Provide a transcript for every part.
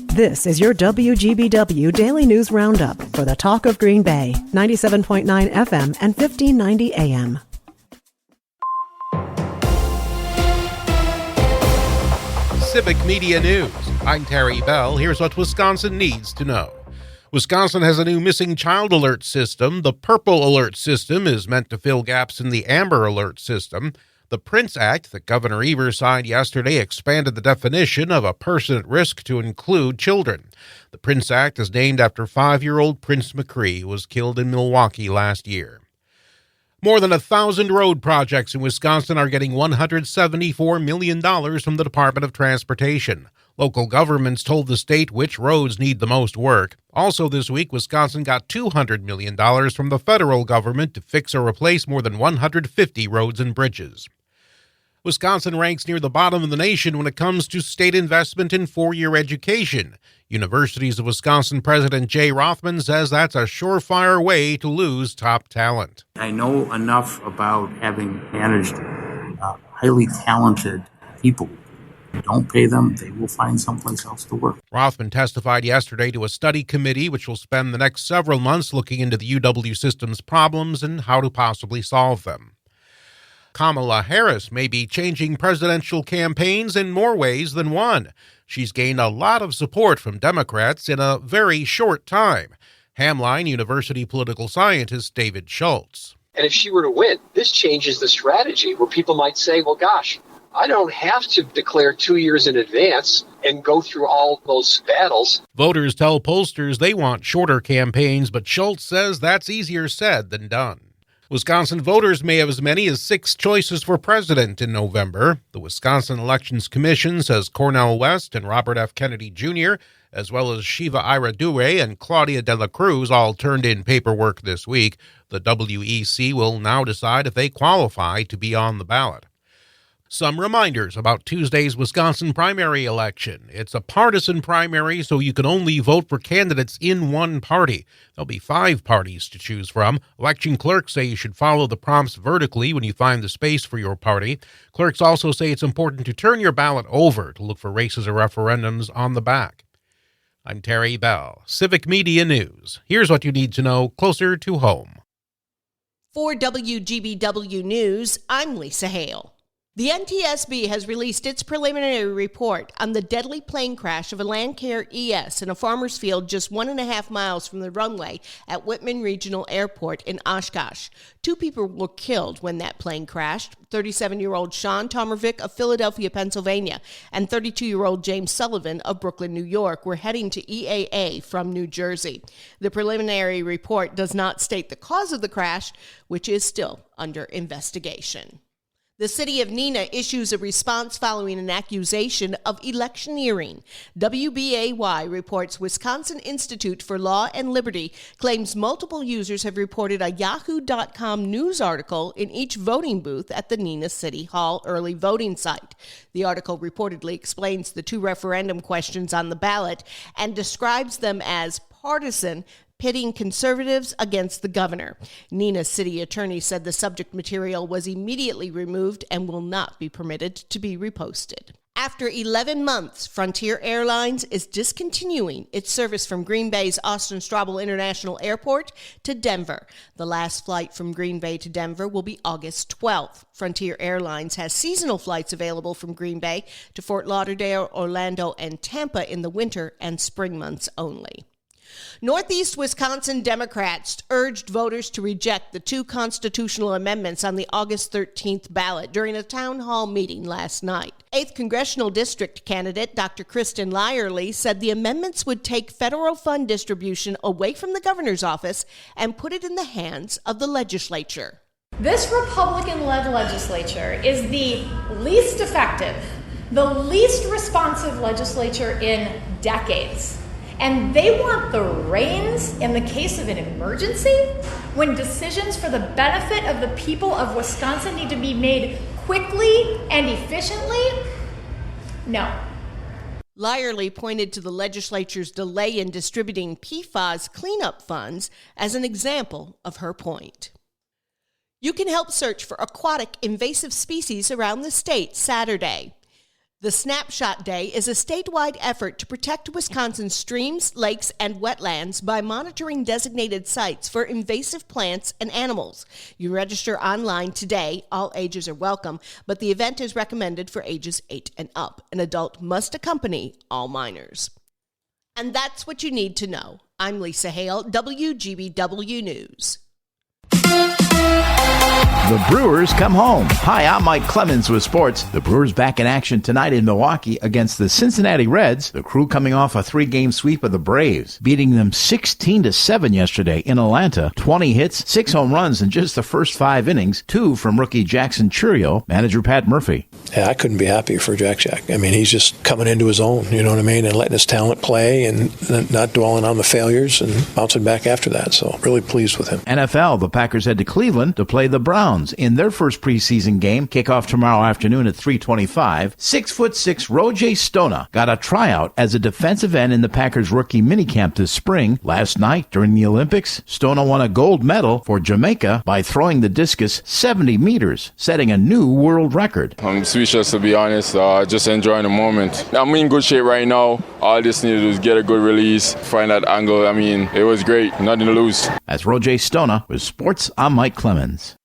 This is your WGBW Daily News Roundup for the Talk of Green Bay, 97.9 FM and 1590 AM. Civic Media News. I'm Terry Bell. Here's what Wisconsin needs to know. Wisconsin has a new missing child alert system. The Purple Alert system is meant to fill gaps in the Amber Alert system. The Prince Act that Governor Evers signed yesterday expanded the definition of a person at risk to include children. The Prince Act is named after 5-year-old Prince McCree, who was killed in Milwaukee last year. More than 1,000 road projects in Wisconsin are getting $174 million from the Department of Transportation. Local governments told the state which roads need the most work. Also this week, Wisconsin got $200 million from the federal government to fix or replace more than 150 roads and bridges. Wisconsin ranks near the bottom of the nation when it comes to state investment in four-year education. Universities of Wisconsin President Jay Rothman says that's a surefire way to lose top talent. I know enough about having managed highly talented people. Don't pay them, they will find someplace else to work. Rothman testified yesterday to a study committee which will spend the next several months looking into the UW system's problems and how to possibly solve them. Kamala Harris may be changing presidential campaigns in more ways than one. She's gained a lot of support from Democrats in a very short time. Hamline University political scientist David Schultz. And if she were to win, this changes the strategy where people might say, well, gosh, I don't have to declare 2 years in advance and go through all those battles. Voters tell pollsters they want shorter campaigns, but Schultz says that's easier said than done. Wisconsin voters may have as many as 6 choices for president in November. The Wisconsin Elections Commission says Cornel West and Robert F. Kennedy Jr., as well as Shiva Ira Dure and Claudia De La Cruz, all turned in paperwork this week. The WEC will now decide if they qualify to be on the ballot. Some reminders about Tuesday's Wisconsin primary election. It's a partisan primary, so you can only vote for candidates in one party. There'll be 5 parties to choose from. Election clerks say you should follow the prompts vertically when you find the space for your party. Clerks also say it's important to turn your ballot over to look for races or referendums on the back. I'm Terry Bell, Civic Media News. Here's what you need to know closer to home. For WGBW News, I'm Lisa Hale. The NTSB has released its preliminary report on the deadly plane crash of a Landcare ES in a farmer's field just 1.5 miles from the runway at Whitman Regional Airport in Oshkosh. 2 people were killed when that plane crashed. 37-year-old Sean Tomervik of Philadelphia, Pennsylvania, and 32-year-old James Sullivan of Brooklyn, New York, were heading to EAA from New Jersey. The preliminary report does not state the cause of the crash, which is still under investigation. The city of Neenah issues a response following an accusation of electioneering. WBAY reports Wisconsin Institute for Law and Liberty claims multiple users have reported a Yahoo.com news article in each voting booth at the Neenah City Hall early voting site. The article reportedly explains the 2 referendum questions on the ballot and describes them as partisan, pitting conservatives against the governor. Neenah's city attorney said the subject material was immediately removed and will not be permitted to be reposted. After 11 months, Frontier Airlines is discontinuing its service from Green Bay's Austin Straubel International Airport to Denver. The last flight from Green Bay to Denver will be August 12th. Frontier Airlines has seasonal flights available from Green Bay to Fort Lauderdale, Orlando, and Tampa in the winter and spring months only. Northeast Wisconsin Democrats urged voters to reject the 2 constitutional amendments on the August 13th ballot during a town hall meeting last night. 8th Congressional District candidate Dr. Kristen Lyerly said the amendments would take federal fund distribution away from the governor's office and put it in the hands of the legislature. This Republican-led legislature is the least effective, the least responsive legislature in decades. And they want the reins in the case of an emergency when decisions for the benefit of the people of Wisconsin need to be made quickly and efficiently? No. Lyerly pointed to the legislature's delay in distributing PFAS cleanup funds as an example of her point. You can help search for aquatic invasive species around the state Saturday. The Snapshot Day is a statewide effort to protect Wisconsin's streams, lakes, and wetlands by monitoring designated sites for invasive plants and animals. You register online today. All ages are welcome, but the event is recommended for ages 8 and up. An adult must accompany all minors. And that's what you need to know. I'm Lisa Hale, WGBW News. The Brewers come home. Hi, I'm Mike Clemens with sports. The Brewers back in action tonight in Milwaukee against the Cincinnati Reds. The Crew coming off a 3-game sweep of the Braves, beating them 16-7 yesterday in Atlanta. 20 hits, 6 home runs in just the first 5 innings, 2 from rookie Jackson Chourio. Manager Pat Murphy. Yeah, I couldn't be happier for Jack. I mean, he's just coming into his own, you know what I mean, and letting his talent play and not dwelling on the failures and bouncing back after that. So really pleased with him. NFL, the Packers head to Cleveland to play the Browns in their first preseason game. Kickoff tomorrow afternoon at 3:25. 6'6" Roger Stona got a tryout as a defensive end in the Packers rookie minicamp this spring. Last night during the Olympics, Stona won a gold medal for Jamaica by throwing the discus 70 meters, setting a new world record. I'm speechless, to be honest. Just enjoying the moment. I'm in good shape right now. All I just needed was get a good release, find that angle. I mean, it was great. Nothing to lose. That's Roger Stona with Sports. I'm Mike Clemens.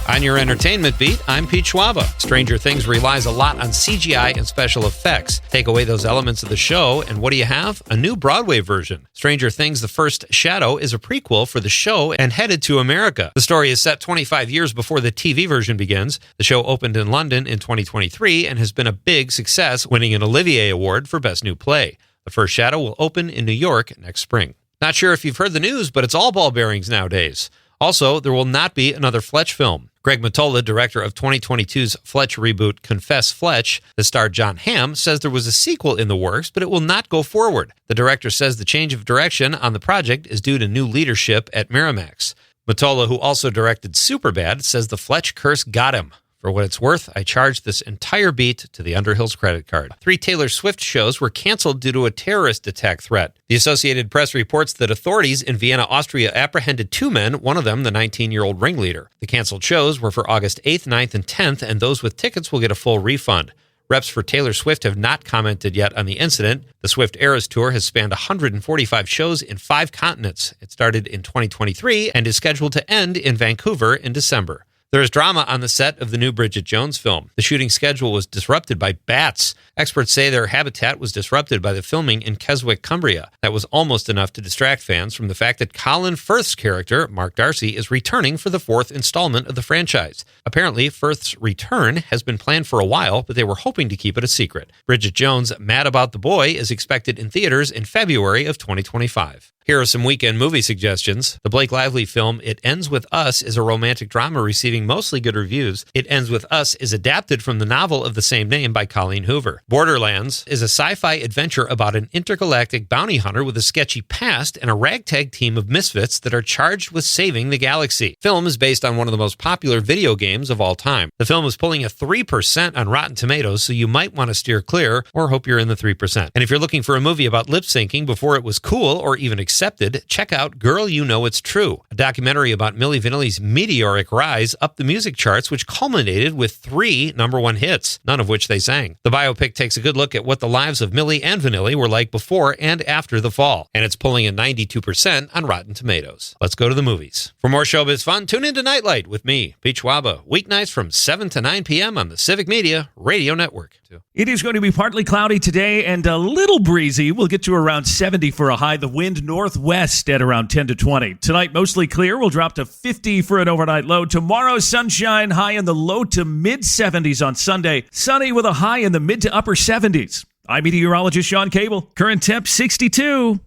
On your entertainment beat, I'm Pete Schwaba. Stranger Things relies a lot on CGI and special effects. Take away those elements of the show, and what do you have? A new Broadway version. Stranger Things: The First Shadow is a prequel for the show and headed to America. The story is set 25 years before the TV version begins. The show opened in London in 2023 and has been a big success, winning an Olivier Award for Best New Play. The First Shadow will open in New York next spring. Not sure if you've heard the news, but it's all ball bearings nowadays. Also, there will not be another Fletch film. Greg Mottola, director of 2022's Fletch reboot Confess Fletch, that starred John Hamm, says there was a sequel in the works, but it will not go forward. The director says the change of direction on the project is due to new leadership at Miramax. Mottola, who also directed Superbad, says the Fletch curse got him. For what it's worth, I charged this entire beat to the Underhill's credit card. 3 Taylor Swift shows were canceled due to a terrorist attack threat. The Associated Press reports that authorities in Vienna, Austria apprehended 2 men, one of them the 19-year-old ringleader. The canceled shows were for August 8th, 9th, and 10th, and those with tickets will get a full refund. Reps for Taylor Swift have not commented yet on the incident. The Swift Eras Tour has spanned 145 shows in 5 continents. It started in 2023 and is scheduled to end in Vancouver in December. There is drama on the set of the new Bridget Jones film. The shooting schedule was disrupted by bats. Experts say their habitat was disrupted by the filming in Keswick, Cumbria. That was almost enough to distract fans from the fact that Colin Firth's character, Mark Darcy, is returning for the 4th installment of the franchise. Apparently, Firth's return has been planned for a while, but they were hoping to keep it a secret. Bridget Jones' Mad About the Boy is expected in theaters in February of 2025. Here are some weekend movie suggestions. The Blake Lively film It Ends With Us is a romantic drama receiving mostly good reviews. It Ends With Us is adapted from the novel of the same name by Colleen Hoover. Borderlands is a sci-fi adventure about an intergalactic bounty hunter with a sketchy past and a ragtag team of misfits that are charged with saving the galaxy. The film is based on one of the most popular video games of all time. The film is pulling a 3% on Rotten Tomatoes, so you might want to steer clear or hope you're in the 3%. And if you're looking for a movie about lip syncing before it was cool or even accepted, check out Girl You Know It's True, a documentary about Milli Vanilli's meteoric rise up the music charts, which culminated with 3 #1 hits, none of which they sang. The biopic takes a good look at what the lives of Milli and Vanilli were like before and after the fall, and it's pulling a 92% on Rotten Tomatoes. Let's go to the movies. For more showbiz fun, tune into Nightlight with me, Pete Schwaba, weeknights from 7 to 9 p.m. on the Civic Media Radio Network. It is going to be partly cloudy today and a little breezy. We'll get to around 70 for a high. The wind northwest at around 10 to 20. Tonight, mostly clear. We'll drop to 50 for an overnight low. Tomorrow, sunshine, high in the low to mid 70s on Sunday. Sunny with a high in the mid to upper 70s. I'm meteorologist Sean Cable. Current temp 62.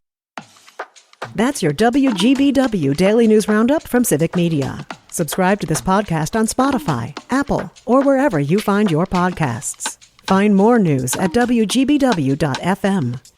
That's your WGBW Daily News Roundup from Civic Media. Subscribe to this podcast on Spotify, Apple, or wherever you find your podcasts. Find more news at WGBW.FM.